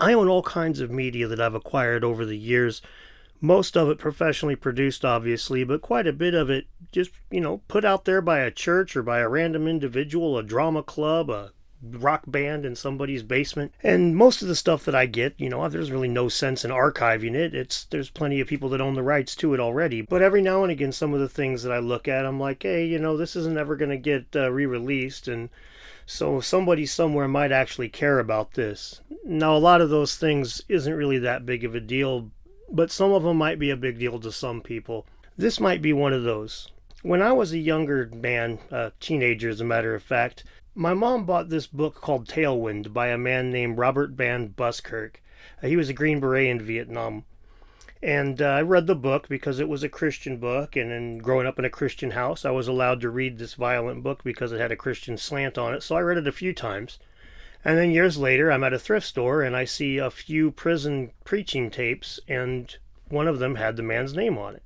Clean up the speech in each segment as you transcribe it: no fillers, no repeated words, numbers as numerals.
I own all kinds of media that I've acquired over the years, most of it professionally produced, obviously, but quite a bit of it just, put out there by a church or by a random individual, a drama club, a rock band in somebody's basement. And most of the stuff that I get, there's really no sense in archiving it. There's plenty of people that own the rights to it already. But every now and again, some of the things that I look at, I'm like, hey, this isn't ever going to get re-released. And so somebody somewhere might actually care about this. Now, a lot of those things isn't really that big of a deal, but some of them might be a big deal to some people. This might be one of those. When I was a younger man, a teenager as a matter of fact, my mom bought this book called Tailwind by a man named Robert Buskirk. He was a Green Beret in Vietnam. And I read the book because it was a Christian book, and then growing up in a Christian house, I was allowed to read this violent book because it had a Christian slant on it, so I read it a few times. And then years later, I'm at a thrift store, and I see a few prison preaching tapes, and one of them had the man's name on it.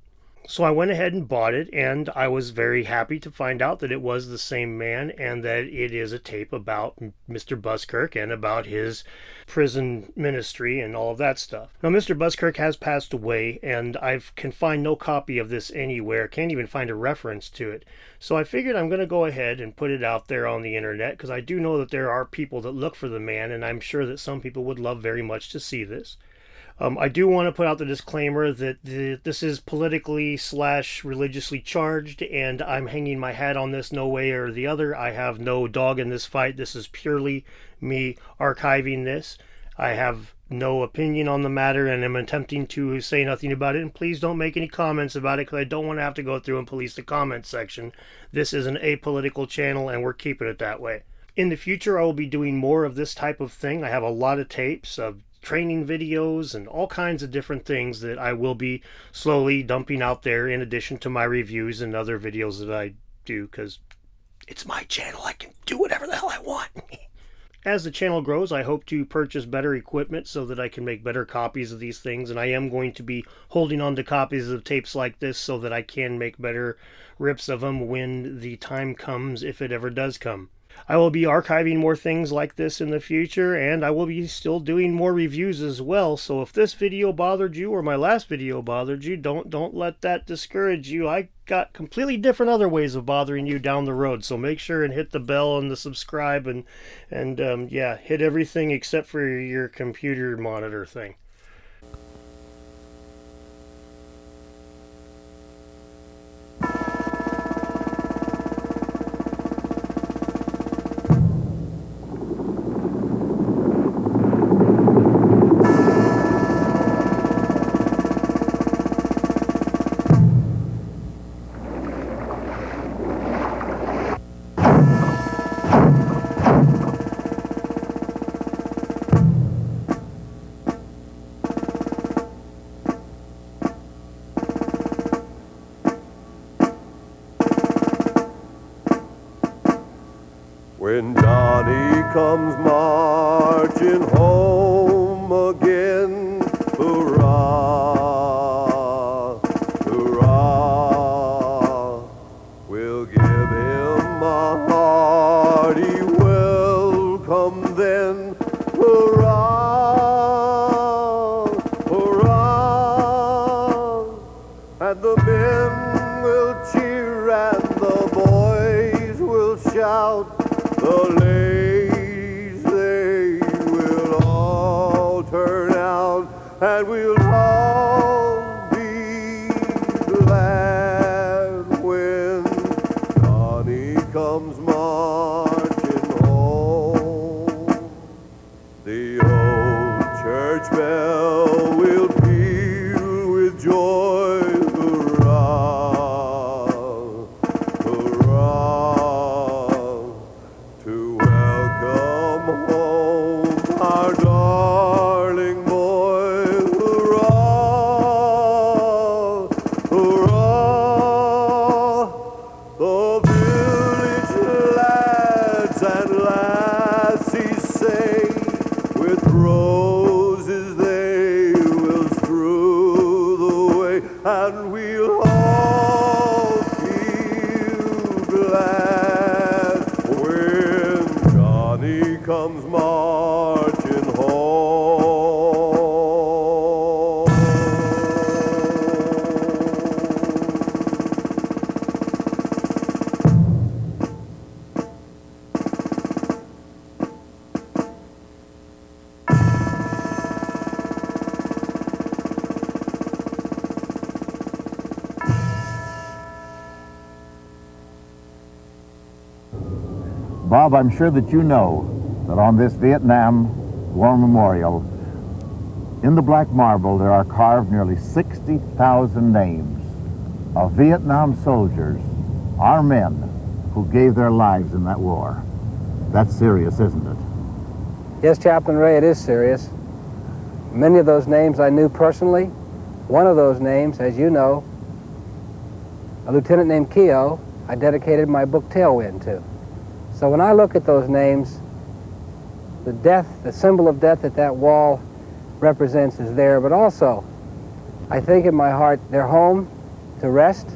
So I went ahead and bought it, and I was very happy to find out that it was the same man and that it is a tape about Mr. Buskirk and about his prison ministry and all of that stuff. Now, Mr. Buskirk has passed away, and I can find no copy of this anywhere, can't even find a reference to it. So I figured I'm going to go ahead and put it out there on the internet, because I do know that there are people that look for the man, and I'm sure that some people would love very much to see this. I do want to put out the disclaimer that this is politically/religiously charged, and I'm hanging my hat on this no way or the other. I have no dog in this fight. This is purely me archiving this. I have no opinion on the matter, and am attempting to say nothing about it. And please don't make any comments about it, because I don't want to have to go through and police the comments section. This is an apolitical channel, and we're keeping it that way. In the future, I will be doing more of this type of thing. I have a lot of tapes of training videos and all kinds of different things that I will be slowly dumping out there, in addition to my reviews and other videos that I do, because it's my channel. I can do whatever the hell I want. As the channel grows, I hope to purchase better equipment so that I can make better copies of these things, and I am going to be holding on to copies of tapes like this so that I can make better rips of them when the time comes, if it ever does come. I will be archiving more things like this in the future, and I will be still doing more reviews as well. So if this video bothered you, or my last video bothered you, don't let that discourage you. I got completely different other ways of bothering you down the road. So make sure and hit the bell and the subscribe, and yeah, hit everything except for your computer monitor thing. When Johnny comes marching home again, hurrah, hurrah, we'll give him a hearty welcome then, hurrah, hurrah, and the men will cheer and the boys will shout. The ladies, they will all turn out, and we'll all be glad when Johnny comes marching home. The old church bell will peal with joy, hurrah, hurrah. Our darling boy, hurrah, hurrah, the village lads and lassies say, with roses they will Bob, I'm sure that you know that on this Vietnam War Memorial, in the black marble, there are carved nearly 60,000 names of Vietnam soldiers, our men, who gave their lives in that war. That's serious, isn't it? Yes, Chaplain Ray, it is serious. Many of those names I knew personally. One of those names, as you know, a lieutenant named Keogh, I dedicated my book Tailwind to. So when I look at those names, the death, the symbol of death that wall represents is there, but also I think in my heart they're home to rest,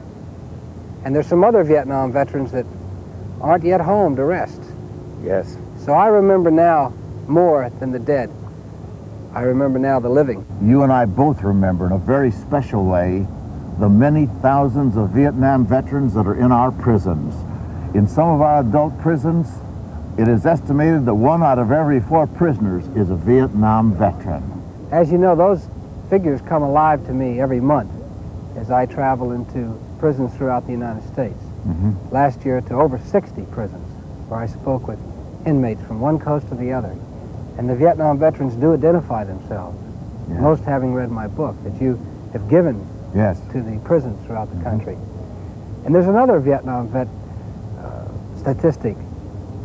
and there's some other Vietnam veterans that aren't yet home to rest. Yes. So I remember now more than the dead. I remember now the living. You and I both remember in a very special way the many thousands of Vietnam veterans that are in our prisons. In some of our adult prisons, it is estimated that 1 out of every 4 prisoners is a Vietnam veteran. As you know, those figures come alive to me every month as I travel into prisons throughout the United States. Last year to over 60 prisons where I spoke with inmates from one coast to the other. And the Vietnam veterans do identify themselves, most having read my book that you have given to the prisons throughout the country. And there's another Vietnam vet statistic.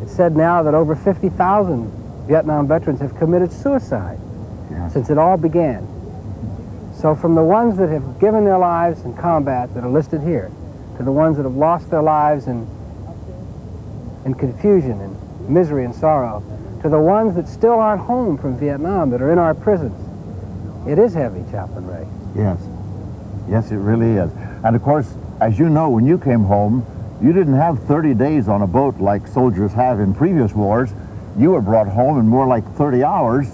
It's said now that over 50,000 Vietnam veterans have committed suicide since it all began. So from the ones that have given their lives in combat that are listed here, to the ones that have lost their lives in confusion and misery and sorrow, to the ones that still aren't home from Vietnam that are in our prisons, it is heavy, Chaplain Ray. Yes. Yes, it really is. And of course, as you know, when you came home, you didn't have 30 days on a boat like soldiers have in previous wars. You were brought home in more like 30 hours,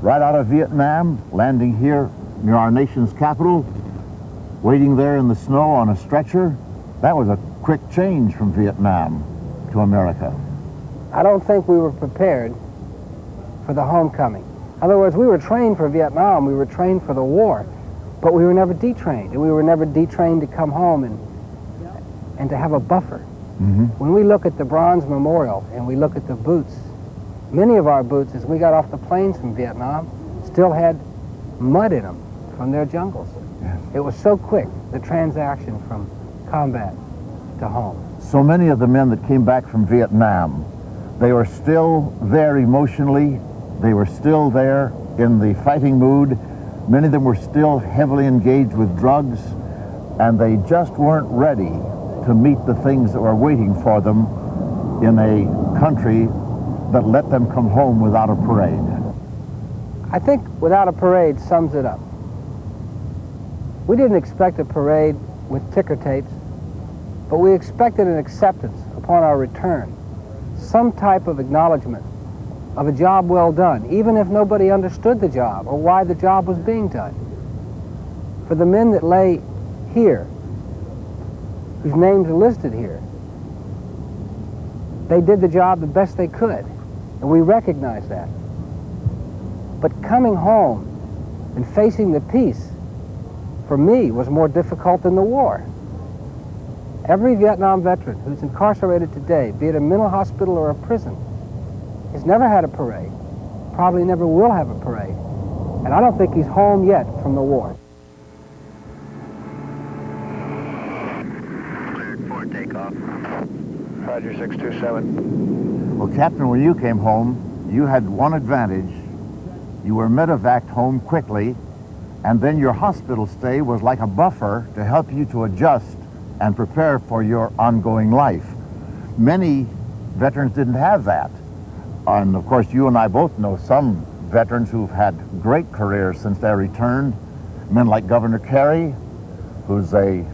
right out of Vietnam, landing here near our nation's capital, waiting there in the snow on a stretcher. That was a quick change from Vietnam to America. I don't think we were prepared for the homecoming. In other words, we were trained for Vietnam, we were trained for the war, but we were never detrained, and we were never detrained to come home and to have a buffer. When we look at the bronze memorial and we look at the boots, many of our boots, as we got off the planes from Vietnam, still had mud in them from their jungles. It was so quick, the transaction from combat to home. So many of the men that came back from Vietnam, they were still there emotionally, they were still there in the fighting mood. Many of them were still heavily engaged with drugs, and they just weren't ready to meet the things that were waiting for them in a country that let them come home without a parade. I think without a parade sums it up. We didn't expect a parade with ticker tapes, but we expected an acceptance upon our return, some type of acknowledgement of a job well done, even if nobody understood the job or why the job was being done. For the men that lay here, whose names are listed here, they did the job the best they could, and we recognize that. But coming home and facing the peace, for me, was more difficult than the war. Every Vietnam veteran who's incarcerated today, be it a mental hospital or a prison, has never had a parade, probably never will have a parade, and I don't think he's home yet from the war. Cleared for takeoff. Roger, 627. Well, Captain, when you came home, you had one advantage. You were medevaced home quickly, and then your hospital stay was like a buffer to help you to adjust and prepare for your ongoing life. Many veterans didn't have that. And of course, you and I both know some veterans who've had great careers since they returned. Men like Governor Carey, who's a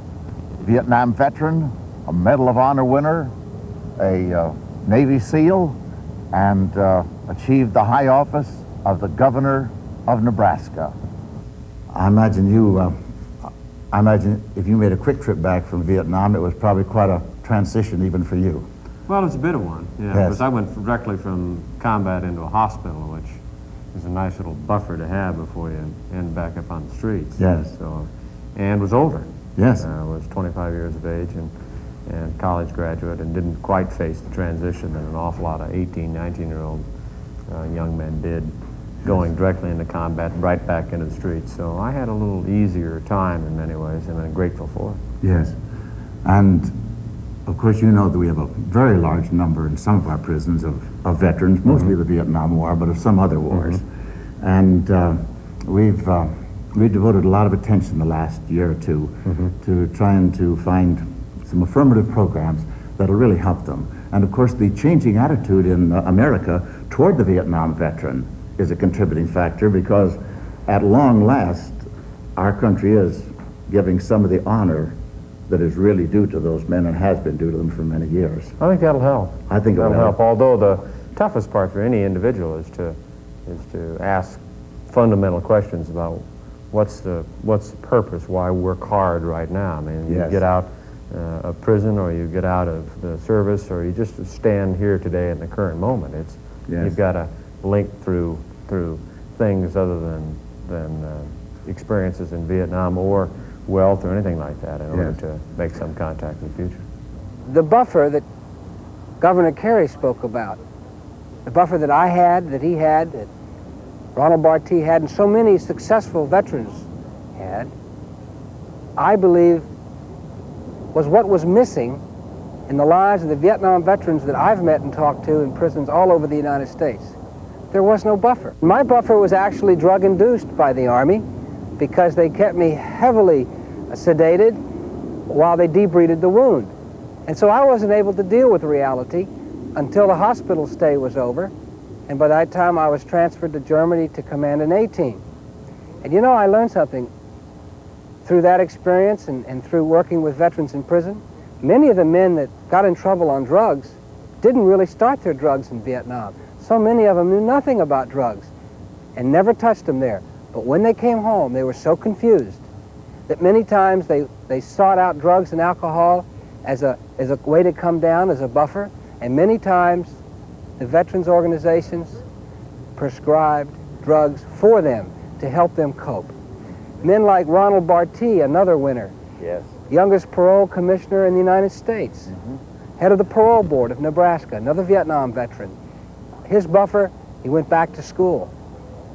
Vietnam veteran, a Medal of Honor winner, a Navy SEAL, and achieved the high office of the Governor of Nebraska. I imagine if you made a quick trip back from Vietnam, it was probably quite a transition even for you. Well, it's a bit of one, yeah, because I went directly from combat into a hospital, which is a nice little buffer to have before you end back up on the streets. Yes. So, and was older. Yes. I was 25 years of age, and college graduate, and didn't quite face the transition that an awful lot of 18, 19-year-old young men did, going directly into combat, right back into the streets. So I had a little easier time in many ways, and I'm grateful for it. Yes. And of course, you know that we have a very large number in some of our prisons of veterans, mostly the Vietnam War, but of some other wars. And we've devoted a lot of attention the last year or two to trying to find some affirmative programs that'll really help them. And of course, the changing attitude in America toward the Vietnam veteran is a contributing factor, because at long last, our country is giving some of the honor that is really due to those men and has been due to them for many years. I think that'll help. I think that'll help. Although the toughest part for any individual is to ask fundamental questions about what's the purpose, why work hard right now. I mean, you get out of prison, or you get out of the service, or you just stand here today in the current moment. It's you've got to link through things other than experiences in Vietnam or wealth or anything like that in order to make some contact in the future. The buffer that Governor Carey spoke about, the buffer that I had, that he had, that Ronald Bartee had, and so many successful veterans had, I believe was what was missing in the lives of the Vietnam veterans that I've met and talked to in prisons all over the United States. There was no buffer. My buffer was actually drug-induced by the Army, because they kept me heavily sedated while they debrided the wound. And so I wasn't able to deal with reality until the hospital stay was over, and by that time I was transferred to Germany to command an A-team. And you know, I learned something through that experience and through working with veterans in prison. Many of the men that got in trouble on drugs didn't really start their drugs in Vietnam. So many of them knew nothing about drugs and never touched them there. But when they came home, they were so confused that many times they sought out drugs and alcohol as a way to come down, as a buffer, and many times the veterans organizations prescribed drugs for them to help them cope. Men like Ronald Bartee, another winner, youngest parole commissioner in the United States, head of the parole board of Nebraska, another Vietnam veteran. His buffer, he went back to school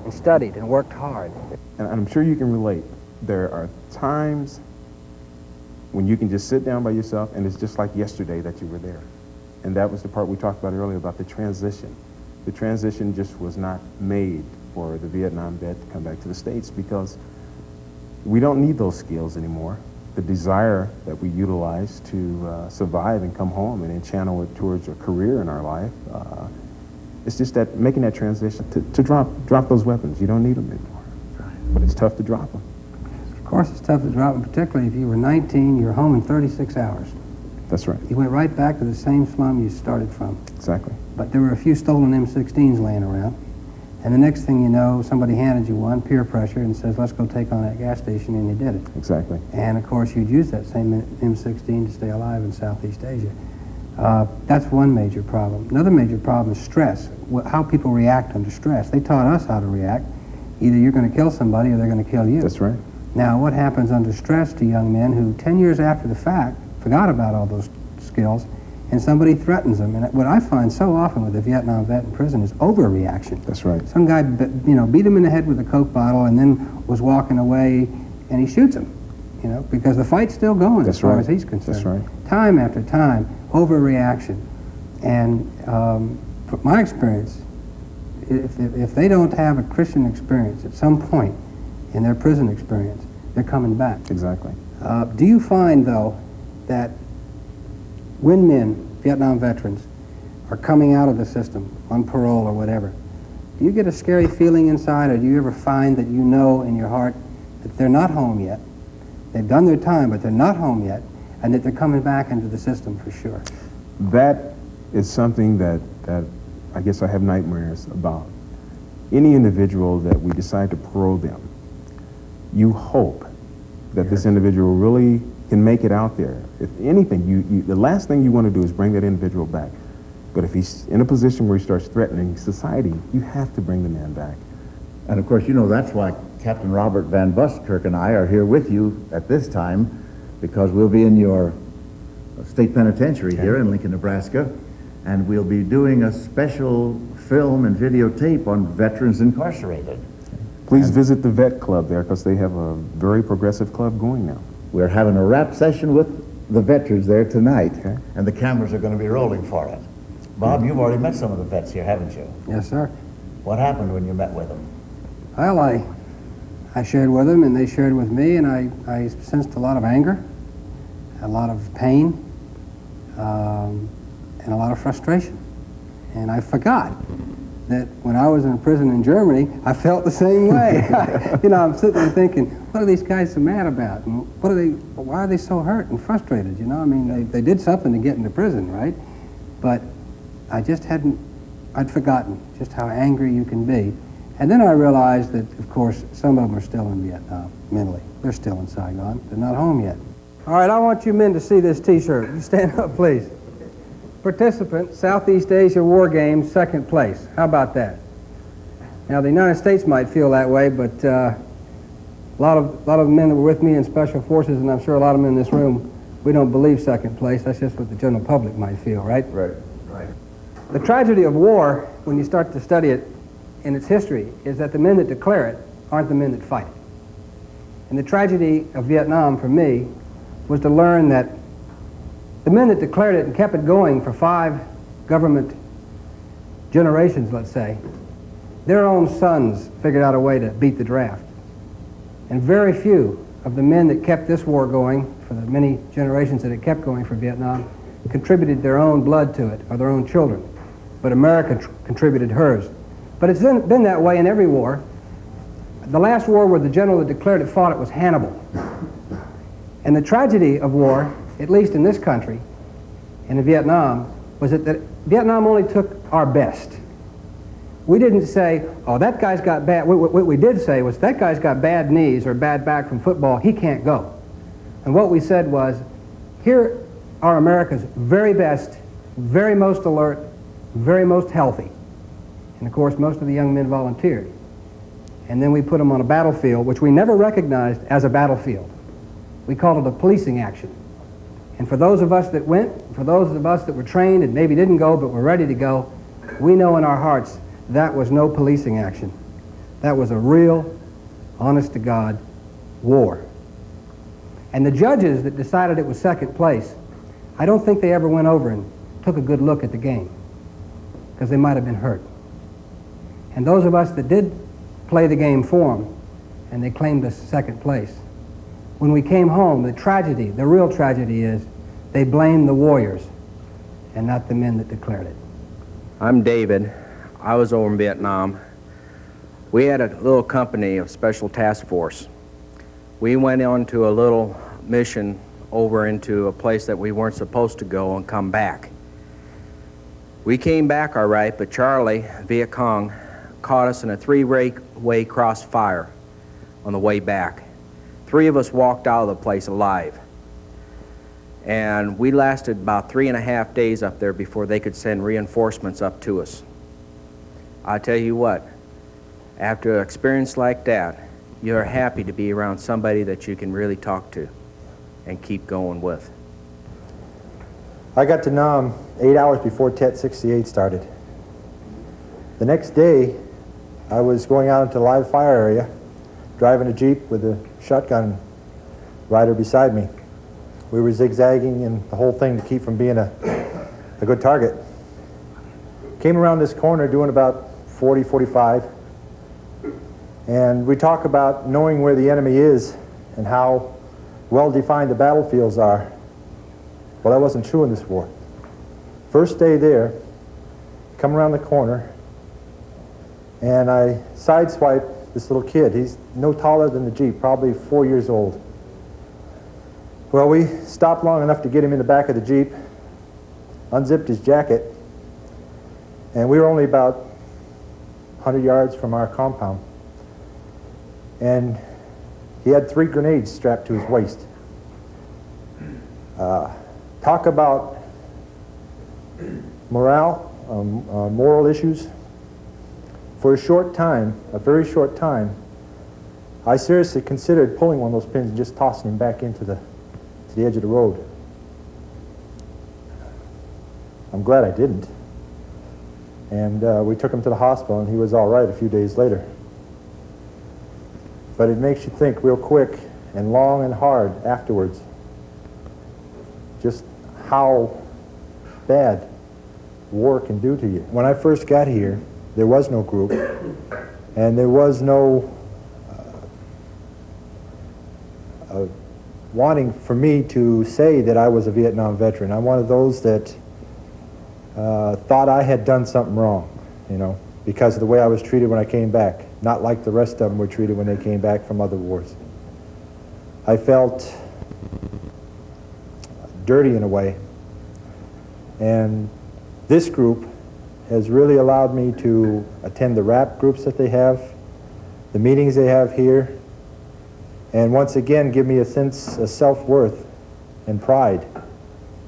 and studied and worked hard. And I'm sure you can relate. There are times when you can just sit down by yourself and it's just like yesterday that you were there. And that was the part we talked about earlier about the transition. The transition just was not made for the Vietnam vet to come back to the States, because we don't need those skills anymore. The desire that we utilize to survive and come home and then channel it towards a career in our life, it's just that making that transition to drop those weapons. You don't need them anymore. Right. But it's tough to drop them. Of course it's tough to drop them, particularly if you were 19, you're home in 36 hours. That's right. You went right back to the same slum you started from. Exactly. But there were a few stolen M16s laying around, and the next thing you know, somebody handed you one, peer pressure, and says, let's go take on that gas station, and you did it. Exactly. And of course you'd use that same M16 to stay alive in Southeast Asia. That's one major problem. Another major problem is stress, how people react under stress. They taught us how to react. Either you're going to kill somebody or they're going to kill you. That's right. Now, what happens under stress to young men who 10 years after the fact forgot about all those skills, and somebody threatens them? And what I find so often with a Vietnam vet in prison is overreaction. That's right. Some guy, beat him in the head with a Coke bottle and then was walking away, and he shoots him, because the fight's still going as far as he's concerned. That's right. Time after time, overreaction. And from my experience, if they don't have a Christian experience at some point in their prison experience, they're coming back. Exactly. Do you find, though, that when men, Vietnam veterans, are coming out of the system on parole or whatever, do you get a scary feeling inside, or do you ever find that you know in your heart that they're not home yet? They've done their time, but they're not home yet, and that they're coming back into the system for sure? That is something that I guess I have nightmares about. Any individual that we decide to parole them, you hope that this individual really can make it out there. If anything, the last thing you want to do is bring that individual back. But if he's in a position where he starts threatening society, you have to bring the man back. And of course, that's why Captain Robert Van Buskirk and I are here with you at this time, because we'll be in your State Penitentiary here in Lincoln, Nebraska, and we'll be doing a special film and videotape on veterans incarcerated. Please visit the Vet Club there because they have a very progressive club going now. We're having a rap session with the veterans there tonight, and the cameras are going to be rolling for it. Bob, you've already met some of the vets here, haven't you? Yes, sir. What happened when you met with them? Well, I shared with them, and they shared with me, and I sensed a lot of anger, a lot of pain, and a lot of frustration. And I forgot that when I was in prison in Germany, I felt the same way. You know, I'm sitting there thinking, what are these guys so mad about? And why are they so hurt and frustrated? You know, I mean, they did something to get into prison, right? But I just I'd forgotten just how angry you can be. And then I realized that, of course, some of them are still in Vietnam, mentally. They're still in Saigon. They're not home yet. All right, I want you men to see this T-shirt. You stand up, please. Participant, Southeast Asia War Games, 2nd place. How about that? Now, the United States might feel that way, but a lot of the men that were with me in Special Forces, and I'm sure a lot of them in this room, we don't believe 2nd place. That's just what the general public might feel, right? Right. The tragedy of war, when you start to study it in its history, is that the men that declare it aren't the men that fight it. And the tragedy of Vietnam, for me, was to learn that the men that declared it and kept it going for 5 government generations, let's say, their own sons figured out a way to beat the draft. And very few of the men that kept this war going for the many generations that it kept going for Vietnam contributed their own blood to it, or their own children. But America contributed hers. But it's been that way in every war. The last war where the general that declared it fought it was Hannibal. And the tragedy of war, at least in this country and in Vietnam, was that Vietnam only took our best. We didn't say, oh, that guy's got bad, what we did say was, that guy's got bad knees or bad back from football, he can't go. And what we said was, here are America's very best, very most alert, very most healthy. And of course, most of the young men volunteered. And then we put them on a battlefield, which we never recognized as a battlefield. We called it a policing action. And for those of us that went, for those of us that were trained and maybe didn't go but were ready to go, we know in our hearts that was no policing action. That was a real, honest-to-God war. And the judges that decided it was 2nd place, I don't think they ever went over and took a good look at the game, because they might have been hurt. And those of us that did play the game for them, and they claimed us 2nd place, when we came home, the tragedy, the real tragedy is they blamed the warriors and not the men that declared it. I'm David. I was over in Vietnam. We had a little company of Special Task Force. We went on to a little mission over into a place that we weren't supposed to go and come back. We came back all right, but Charlie, Viet Cong, caught us in a 3-way crossfire on the way back. 3 of us walked out of the place alive. And we lasted about 3.5 days up there before they could send reinforcements up to us. I tell you what, after an experience like that, you're happy to be around somebody that you can really talk to and keep going with. I got to Nam 8 hours before Tet 68 started. The next day, I was going out into the live fire area, driving a Jeep with a shotgun rider beside me. We were zigzagging and the whole thing to keep from being a good target. Came around this corner doing about 40, 45, and we talk about knowing where the enemy is and how well-defined the battlefields are. Well, that wasn't true in this war. First day there, come around the corner, and I sideswiped this little kid. He's no taller than the Jeep, probably 4 years old. Well, we stopped long enough to get him in the back of the Jeep, unzipped his jacket, and we were only about 100 yards from our compound. And he had 3 grenades strapped to his waist. Talk about morale, moral issues. For a short time, a very short time, I seriously considered pulling one of those pins and just tossing him back into the edge of the road. I'm glad I didn't. And we took him to the hospital, and he was all right a few days later. But it makes you think real quick and long and hard afterwards just how bad war can do to you. When I first got here, there was no group, and there was no wanting for me to say that I was a Vietnam veteran. I'm one of those that thought I had done something wrong, you know, because of the way I was treated when I came back, not like the rest of them were treated when they came back from other wars. I felt dirty in a way, and this group has really allowed me to attend the rap groups that they have, the meetings they have here, and once again give me a sense of self-worth and pride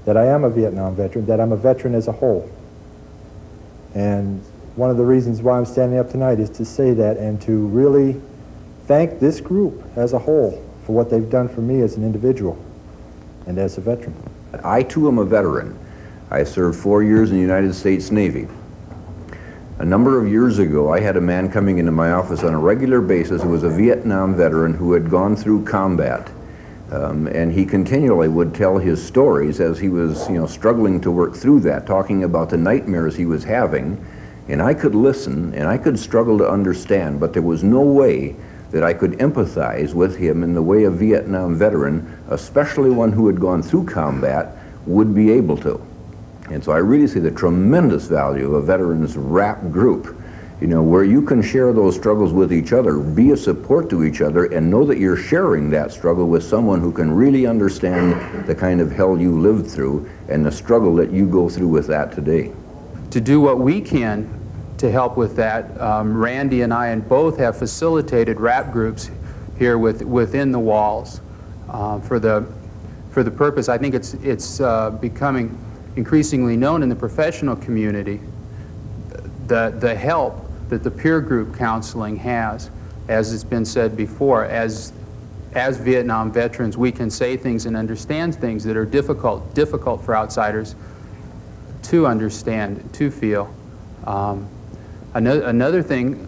that I am a Vietnam veteran, that I'm a veteran as a whole. And one of the reasons why I'm standing up tonight is to say that and to really thank this group as a whole for what they've done for me as an individual and as a veteran. I too am a veteran. I served 4 years in the United States Navy. A number of years ago, I had a man coming into my office on a regular basis who was a Vietnam veteran who had gone through combat. And he continually would tell his stories as he was, struggling to work through that, talking about the nightmares he was having. And I could listen, and I could struggle to understand, but there was no way that I could empathize with him in the way a Vietnam veteran, especially one who had gone through combat, would be able to. And so I really see the tremendous value of a veterans rap group, where you can share those struggles with each other, be a support to each other, and know that you're sharing that struggle with someone who can really understand the kind of hell you lived through and the struggle that you go through with that today. To do what we can to help with that, Randy and I both have facilitated rap groups here within the walls for the purpose. I think it's becoming increasingly known in the professional community, the help that the peer group counseling has. As it's been said before, as Vietnam veterans, we can say things and understand things that are difficult for outsiders to understand, to feel. Another thing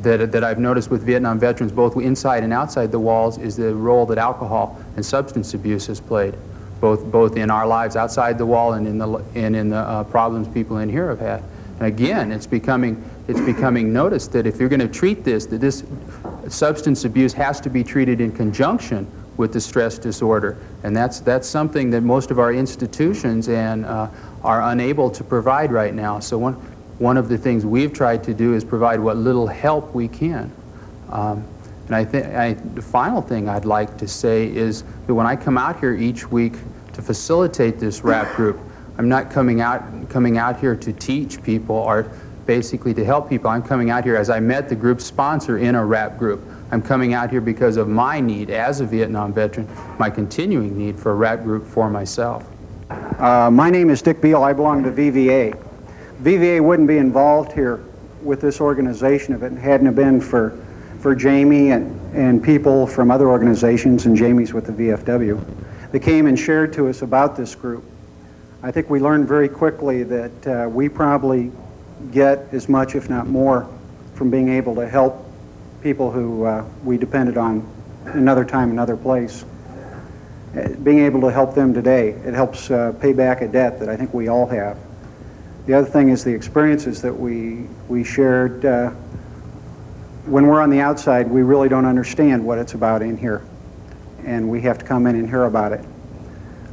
that I've noticed with Vietnam veterans, both inside and outside the walls, is the role that alcohol and substance abuse has played, both in our lives outside the wall and in the problems people in here have had. And again, it's becoming noticed that if you're going to treat this, that this substance abuse has to be treated in conjunction with the stress disorder, and that's something that most of our institutions are unable to provide right now. So one of the things we've tried to do is provide what little help we can. And I think the final thing I'd like to say is that when I come out here each week to facilitate this rap group, I'm not coming out here to teach people or basically to help people. I'm coming out here, as I met the group's sponsor in a rap group. I'm coming out here because of my need as a Vietnam veteran, my continuing need for a rap group for myself. My name is Dick Beal. I belong to VVA. VVA wouldn't be involved here with this organization if it hadn't been for Jamie and people from other organizations, and Jamie's with the VFW. They came and shared to us about this group. I think we learned very quickly that we probably get as much, if not more, from being able to help people who we depended on another time, another place. Being able to help them today, it helps pay back a debt that I think we all have. The other thing is the experiences that we shared. When we're on the outside, we really don't understand what it's about in here, and we have to come in and hear about it.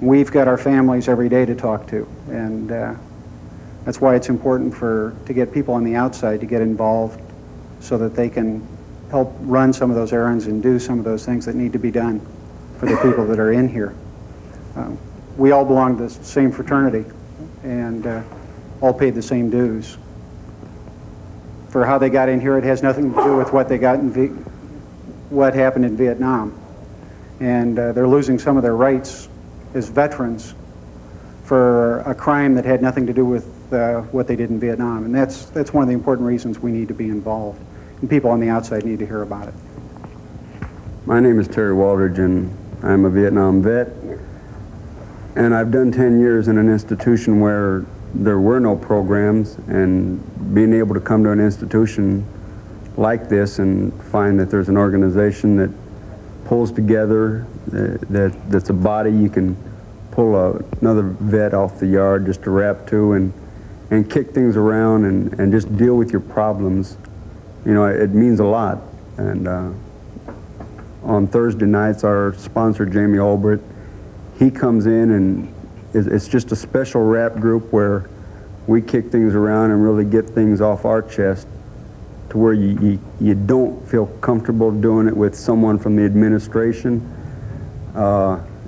We've got our families every day to talk to, and that's why it's important to get people on the outside to get involved so that they can help run some of those errands and do some of those things that need to be done for the people that are in here. We all belong to the same fraternity and all paid the same dues. For how they got in here, it has nothing to do with what they got what happened in Vietnam. And they're losing some of their rights as veterans for a crime that had nothing to do with what they did in Vietnam. And that's one of the important reasons we need to be involved. And people on the outside need to hear about it. My name is Terry Waldridge, and I'm a Vietnam vet. And I've done 10 years in an institution where there were no programs, and being able to come to an institution like this and find that there's an organization that pulls together, that's a body you can pull another vet off the yard just to rap to and kick things around and just deal with your problems. You know, it means a lot. And on Thursday nights, our sponsor, Jamie Gilbert, he comes in, and it's just a special rap group where we kick things around and really get things off our chest to where you don't feel comfortable doing it with someone from the administration.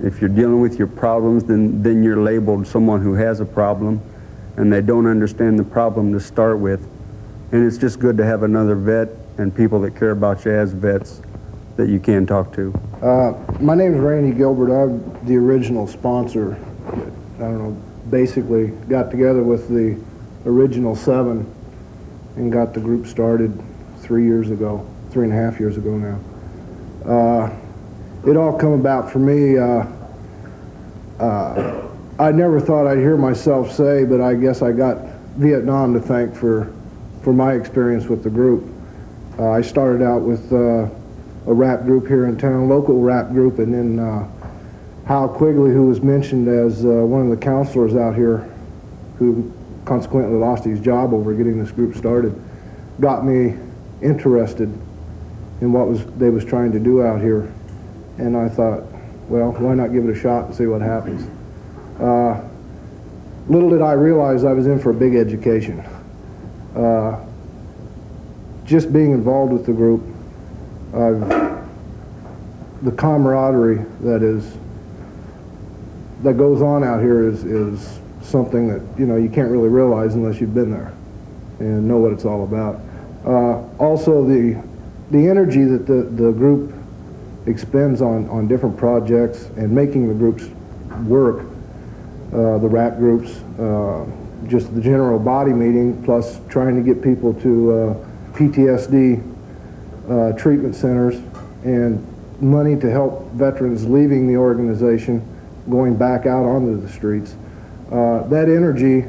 If you're dealing with your problems, then you're labeled someone who has a problem, and they don't understand the problem to start with. And it's just good to have another vet and people that care about you as vets that you can talk to. My name is Randy Gilbert. I'm the original sponsor. I don't know, basically got together with the original 7 and got the group started 3.5 years ago now. It all come about for me. I never thought I'd hear myself say, but I guess I got Vietnam to thank for my experience with the group. I started out with a rap group here in town, local rap group, and then Hal Quigley, who was mentioned as one of the counselors out here, who consequently lost his job over getting this group started, got me interested in what they was trying to do out here. And I thought, well, why not give it a shot and see what happens? Little did I realize I was in for a big education. Just being involved with the group, the camaraderie that goes on out here is something that, you know, you can't really realize unless you've been there and know what it's all about. Also, the energy that the group expends on different projects and making the groups work, the rap groups, just the general body meeting, plus trying to get people to PTSD treatment centers, and money to help veterans leaving the organization going back out onto the streets. That energy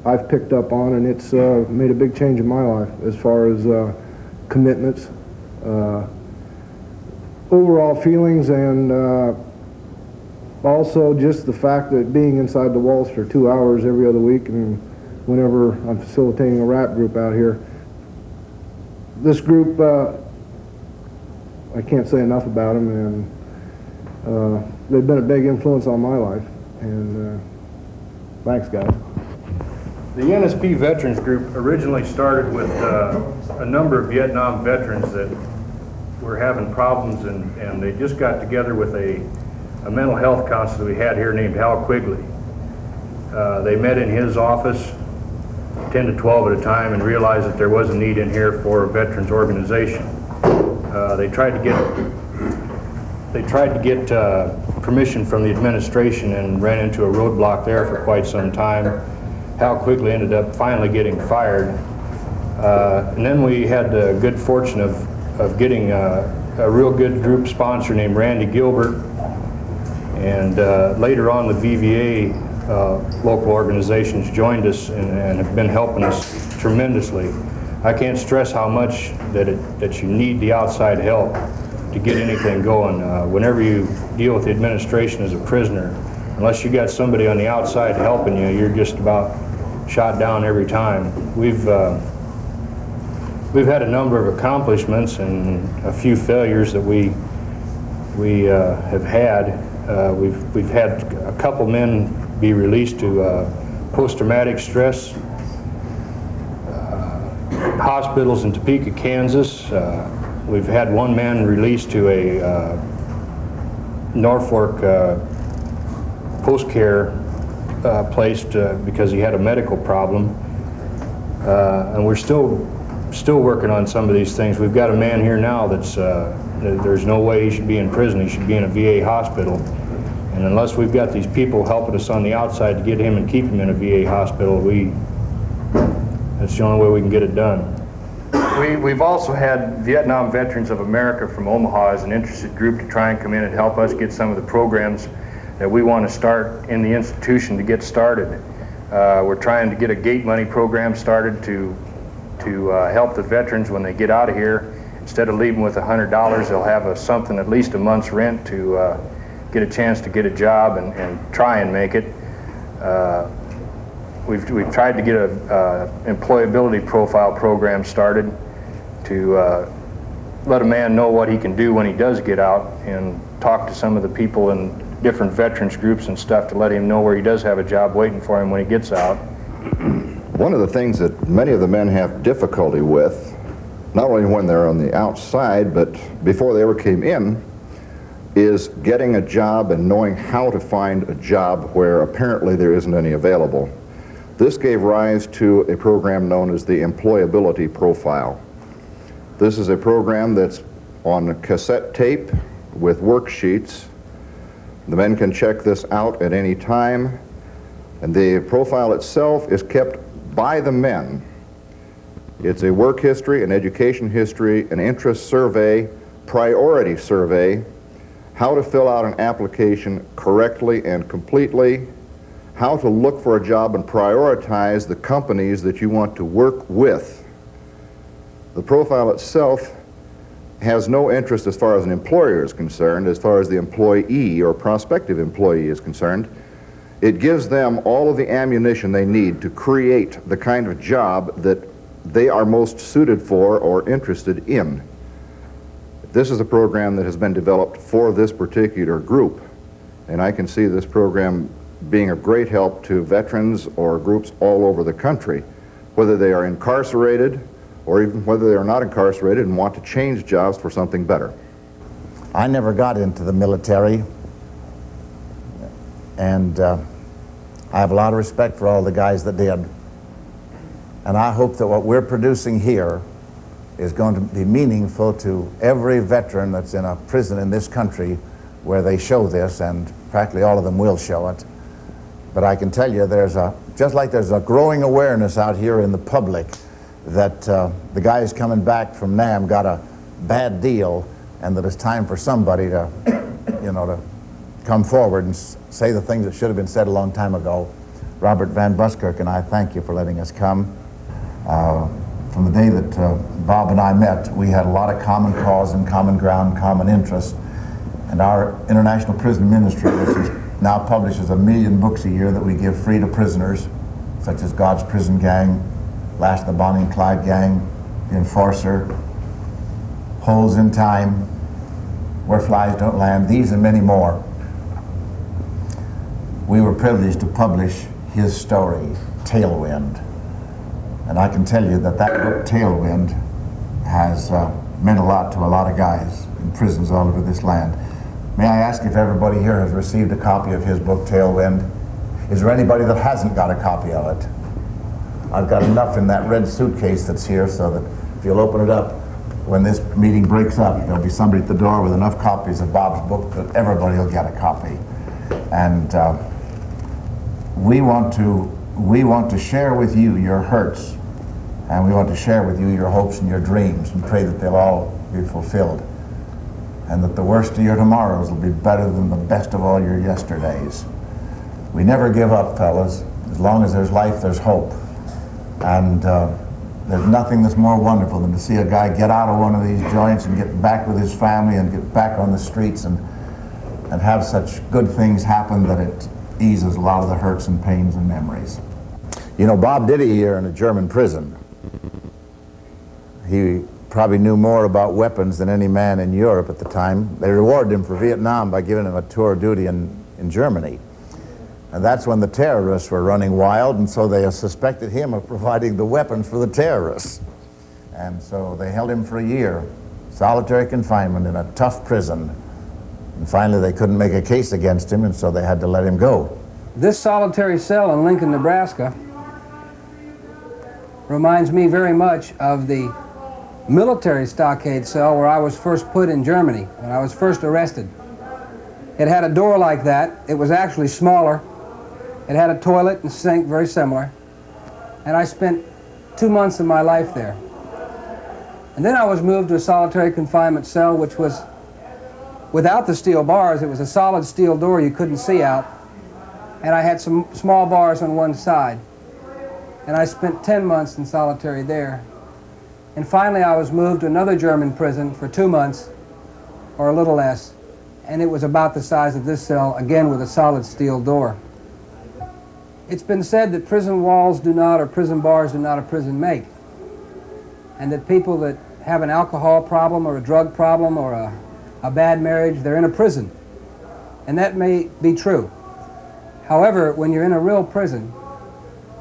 I've picked up on, and it's made a big change in my life as far as commitments, overall feelings, and also just the fact that being inside the walls for 2 hours every other week, and whenever I'm facilitating a rap group out here, this group, I can't say enough about them, and they've been a big influence on my life, and thanks, guys. The NSP Veterans Group originally started with a number of Vietnam veterans that were having problems, and they just got together with a mental health counselor we had here named Hal Quigley. They met in his office 10 to 12 at a time and realized that there was a need in here for a veterans organization. They tried to get permission from the administration and ran into a roadblock there for quite some time. Hal Quigley ended up finally getting fired. And then we had the good fortune of getting a real good group sponsor named Randy Gilbert. And later on, the VVA local organizations joined us and have been helping us tremendously. I can't stress how much that you need the outside help to get anything going. Whenever you deal with the administration as a prisoner, unless you got somebody on the outside helping you, you're just about shot down every time. We've had a number of accomplishments and a few failures that we have had. We've had a couple men be released to post-traumatic stress hospitals in Topeka, Kansas. We've had one man released to a Norfolk post-care place because he had a medical problem. And we're still working on some of these things. We've got a man here now that's there's no way he should be in prison. He should be in a VA hospital. And unless we've got these people helping us on the outside to get him and keep him in a VA hospital, that's the only way we can get it done. We've also had Vietnam Veterans of America from Omaha as an interested group to try and come in and help us get some of the programs that we want to start in the institution to get started. We're trying to get a gate money program started to help the veterans when they get out of here. Instead of leaving with $100, they'll have something, at least a month's rent, to get a chance to get a job and try and make it. We've tried to get a employability profile program started to let a man know what he can do when he does get out, and talk to some of the people in different veterans groups and stuff to let him know where he does have a job waiting for him when he gets out. One of the things that many of the men have difficulty with, not only when they're on the outside, but before they ever came in, is getting a job and knowing how to find a job where apparently there isn't any available. This gave rise to a program known as the Employability Profile. This is a program that's on a cassette tape with worksheets. The men can check this out at any time, and the profile itself is kept by the men. It's a work history, an education history, an interest survey, priority survey, how to fill out an application correctly and completely, how to look for a job and prioritize the companies that you want to work with. The profile itself has no interest as far as an employer is concerned. As far as the employee or prospective employee is concerned, it gives them all of the ammunition they need to create the kind of job that they are most suited for or interested in. This is a program that has been developed for this particular group, and I can see this program being a great help to veterans or groups all over the country, whether they are incarcerated or even whether they are not incarcerated and want to change jobs for something better. I never got into the military, and I have a lot of respect for all the guys that did. And I hope that what we're producing here is going to be meaningful to every veteran that's in a prison in this country where they show this, and practically all of them will show it. But I can tell you, just like there's a growing awareness out here in the public that the guys coming back from NAM got a bad deal, and that it's time for somebody to, to come forward and say the things that should have been said a long time ago. Robert Van Buskirk and I thank you for letting us come. From the day that Bob and I met, we had a lot of common cause and common ground, common interests. And our International Prison Ministry, which now publishes 1 million books a year that we give free to prisoners, such as God's Prison Gang, Lash the Bonnie and Clyde Gang, The Enforcer, Holes in Time, Where Flies Don't Land, these and many more. We were privileged to publish his story, Tailwind. And I can tell you that that book, Tailwind, has meant a lot to a lot of guys in prisons all over this land. May I ask if everybody here has received a copy of his book, Tailwind? Is there anybody that hasn't got a copy of it? I've got enough in that red suitcase that's here so that if you'll open it up, when this meeting breaks up, there'll be somebody at the door with enough copies of Bob's book that everybody will get a copy. And we want to share with you your hurts, and we want to share with you your hopes and your dreams, and pray that they'll all be fulfilled, and that the worst of your tomorrows will be better than the best of all your yesterdays. We never give up, fellas. As long as there's life, there's hope. And there's nothing that's more wonderful than to see a guy get out of one of these joints and get back with his family and get back on the streets and have such good things happen that it eases a lot of the hurts and pains and memories. You know, Bob did a year in a German prison. He probably knew more about weapons than any man in Europe at the time. They rewarded him for Vietnam by giving him a tour of duty in Germany. And that's when the terrorists were running wild, and so they suspected him of providing the weapons for the terrorists. And so they held him for a year, solitary confinement in a tough prison. And finally they couldn't make a case against him, and so they had to let him go. This solitary cell in Lincoln, Nebraska reminds me very much of the military stockade cell where I was first put in Germany when I was first arrested. It had a door like that. It was actually smaller. It had a toilet and sink, very similar. And I spent 2 months of my life there. And then I was moved to a solitary confinement cell, which was without the steel bars. It was a solid steel door you couldn't see out. and I had some small bars on one side. And I spent 10 months in solitary there. And finally I was moved to another German prison for 2 months, or a little less, and it was about the size of this cell, again with a solid steel door. It's been said that prison walls do not, or prison bars do not a prison make, and that people that have an alcohol problem or a drug problem or a bad marriage, they're in a prison. And that may be true. However, when you're in a real prison,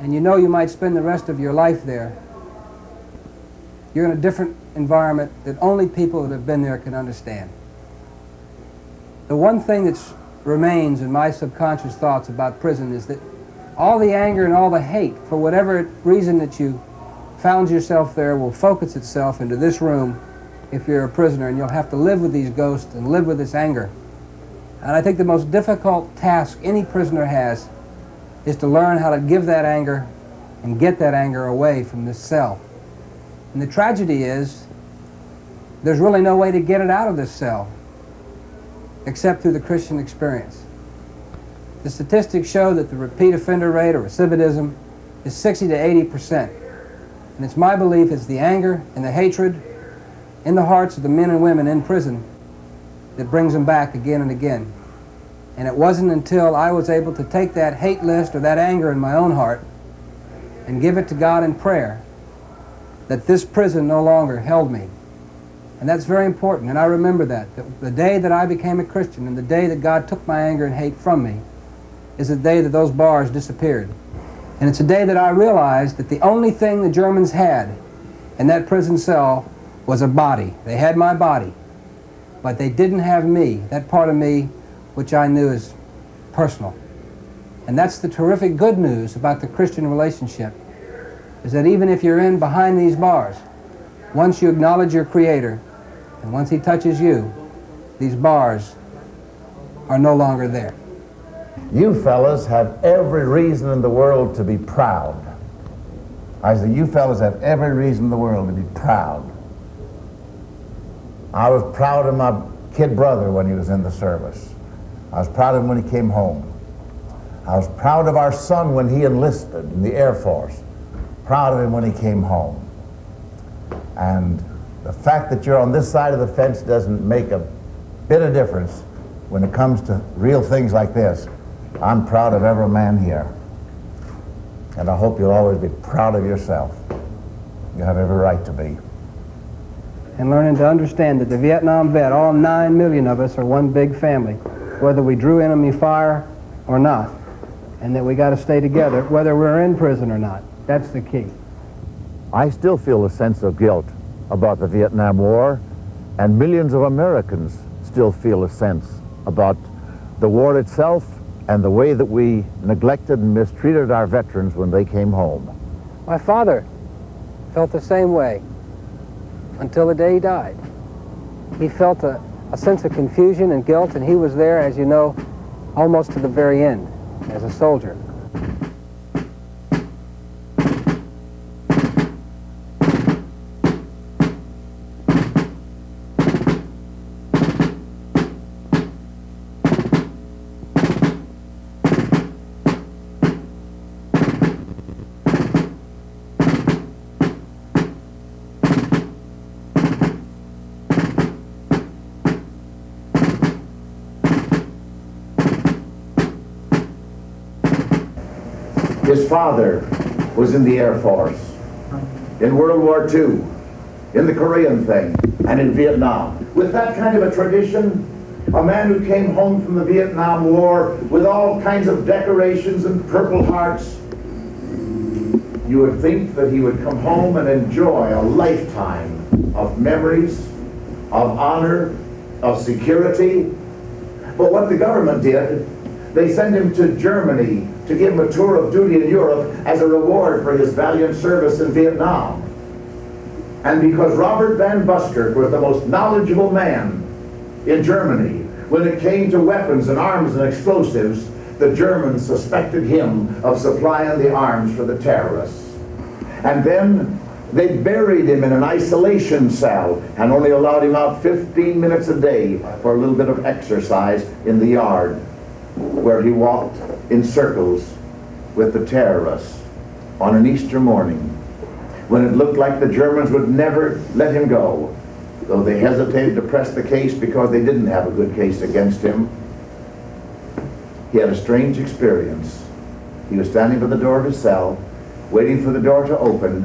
and you know you might spend the rest of your life there, you're in a different environment that only people that have been there can understand. The one thing that remains in my subconscious thoughts about prison is that all the anger and all the hate, for whatever reason that you found yourself there, will focus itself into this room if you're a prisoner, and you'll have to live with these ghosts and live with this anger. And I think the most difficult task any prisoner has is to learn how to give that anger and get that anger away from this cell. And the tragedy is, there's really no way to get it out of this cell except through the Christian experience. The statistics show that the repeat offender rate, or recidivism, is 60 to 80%. And it's my belief it's the anger and the hatred in the hearts of the men and women in prison that brings them back again and again. And it wasn't until I was able to take that hate list or that anger in my own heart and give it to God in prayer that this prison no longer held me. And that's very important, and I remember that the day that I became a Christian and the day that God took my anger and hate from me is the day that those bars disappeared. And it's a day that I realized that the only thing the Germans had in that prison cell was a body. They had my body, but they didn't have me, that part of me which I knew is personal. And that's the terrific good news about the Christian relationship, is that even if you're in behind these bars, once you acknowledge your Creator, and once He touches you, these bars are no longer there. You fellas have every reason in the world to be proud. I say, you fellas have every reason in the world to be proud. I was proud of my kid brother when he was in the service. I was proud of him when he came home. I was proud of our son when he enlisted in the Air Force. Proud of him when he came home. And the fact that you're on this side of the fence doesn't make a bit of difference when it comes to real things like this. I'm proud of every man here. And I hope you'll always be proud of yourself. You have every right to be. And learning to understand that the Vietnam vet, all 9 million of us, are one big family, whether we drew enemy fire or not, and that we got to stay together whether we're in prison or not. That's the key. I still feel a sense of guilt about the Vietnam War, and millions of Americans still feel a sense about the war itself and the way that we neglected and mistreated our veterans when they came home. My father felt the same way until the day he died. He felt a sense of confusion and guilt, and he was there, as you know, almost to the very end as a soldier. His father was in the Air Force, in World War II, in the Korean thing, and in Vietnam. With that kind of a tradition, a man who came home from the Vietnam War with all kinds of decorations and Purple Hearts, you would think that he would come home and enjoy a lifetime of memories, of honor, of security. But what the government did, they sent him to Germany to give him a tour of duty in Europe as a reward for his valiant service in Vietnam. And because Robert Van Buskirk was the most knowledgeable man in Germany when it came to weapons and arms and explosives, the Germans suspected him of supplying the arms for the terrorists. And then they buried him in an isolation cell and only allowed him out 15 minutes a day for a little bit of exercise in the yard. where he walked in circles with the terrorists on an Easter morning when it looked like the Germans would never let him go, though they hesitated to press the case because they didn't have a good case against him. He had a strange experience. He was standing by the door of his cell, waiting for the door to open,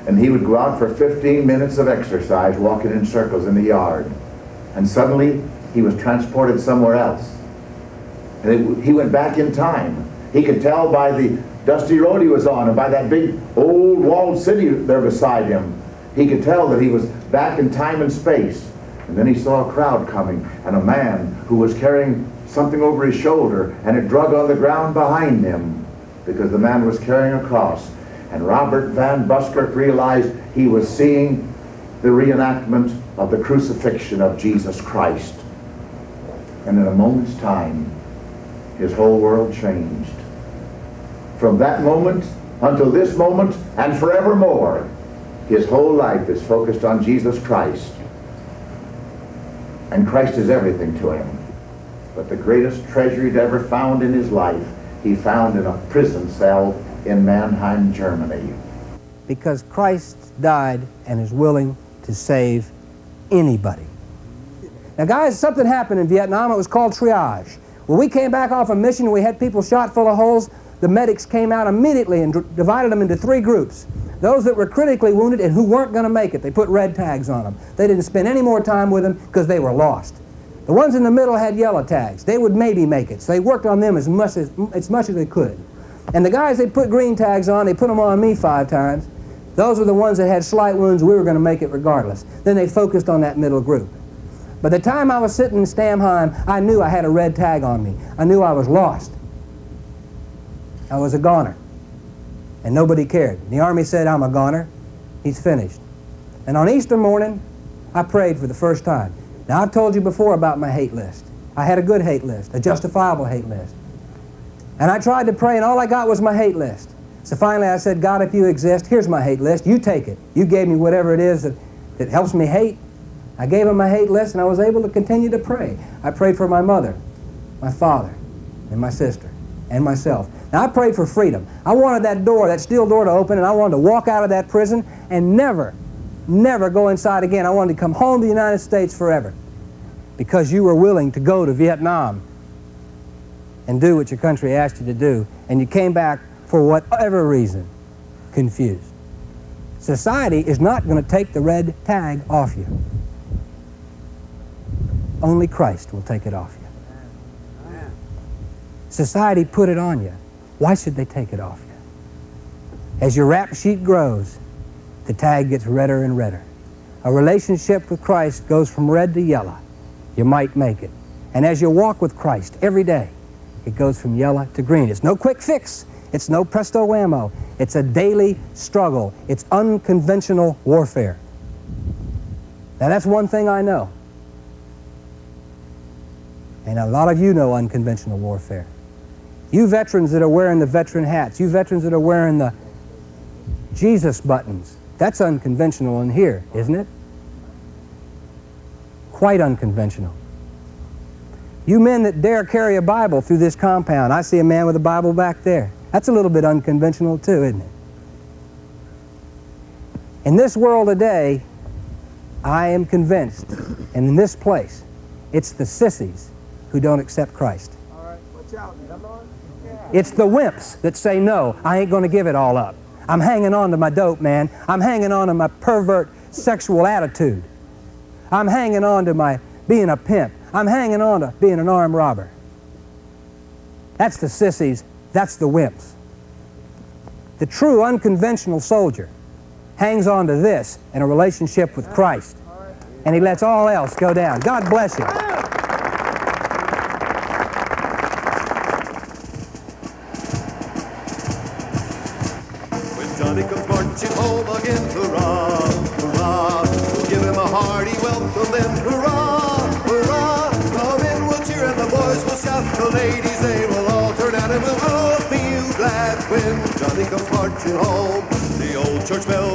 and he would go out for 15 minutes of exercise, walking in circles in the yard. And suddenly, he was transported somewhere else. And he went back in time. He could tell by the dusty road he was on and by that big old walled city there beside him. He could tell that he was back in time and space. And then he saw a crowd coming and a man who was carrying something over his shoulder, and it drug on the ground behind him because the man was carrying a cross. And Robert Van Buskirk realized he was seeing the reenactment of the crucifixion of Jesus Christ. And in a moment's time, his whole world changed. From that moment until this moment and forevermore, his whole life is focused on Jesus Christ. And Christ is everything to him. But the greatest treasure he'd ever found in his life, he found in a prison cell in Mannheim, Germany. Because Christ died and is willing to save anybody. Now guys, something happened in Vietnam. It was called triage. When we came back off a mission and we had people shot full of holes, the medics came out immediately and divided them into 3 groups. Those that were critically wounded and who weren't going to make it, they put red tags on them. They didn't spend any more time with them because they were lost. The ones in the middle had yellow tags. They would maybe make it, so they worked on them as much as they could. And the guys they put green tags on, they put them on me 5 times. Those were the ones that had slight wounds. We were going to make it regardless. Then they focused on that middle group. By the time I was sitting in Stamheim, I knew I had a red tag on me. I knew I was lost. I was a goner. And nobody cared. The Army said, I'm a goner. He's finished. And on Easter morning, I prayed for the first time. Now, I've told you before about my hate list. I had a good hate list, a justifiable hate list. And I tried to pray, and all I got was my hate list. So finally I said, God, if you exist, here's my hate list. You take it. You gave me whatever it is that helps me hate. I gave him my hate list, and I was able to continue to pray. I prayed for my mother, my father, and my sister, and myself. Now, I prayed for freedom. I wanted that door, that steel door to open, and I wanted to walk out of that prison and never go inside again. I wanted to come home to the United States forever because you were willing to go to Vietnam and do what your country asked you to do, and you came back for whatever reason, confused. Society is not going to take the red tag off you. Only Christ will take it off you. Society put it on you. Why should they take it off you? As your rap sheet grows, the tag gets redder and redder. A relationship with Christ goes from red to yellow. You might make it. And as you walk with Christ every day, it goes from yellow to green. It's no quick fix. It's no presto whammo. It's a daily struggle. It's unconventional warfare. Now that's one thing I know. And a lot of you know unconventional warfare. You veterans that are wearing the veteran hats, you veterans that are wearing the Jesus buttons, that's unconventional in here, isn't it? Quite unconventional. You men that dare carry a Bible through this compound, I see a man with a Bible back there. That's a little bit unconventional too, isn't it? In this world today, I am convinced, and in this place, it's the sissies who don't accept Christ. All right, watch out, come on. It's the wimps that say, no, I ain't going to give it all up. I'm hanging on to my dope, man. I'm hanging on to my pervert sexual attitude. I'm hanging on to my being a pimp. I'm hanging on to being an armed robber. That's the sissies. That's the wimps. The true unconventional soldier hangs on to this in a relationship with Christ, and he lets all else go down. God bless you. Johnny comes marching home again, hurrah, hurrah. We'll give him a hearty welcome then, hurrah, hurrah. The men will cheer and the boys will shout, the ladies they will all turn out and we'll all feel glad when Johnny comes marching home. The old church bell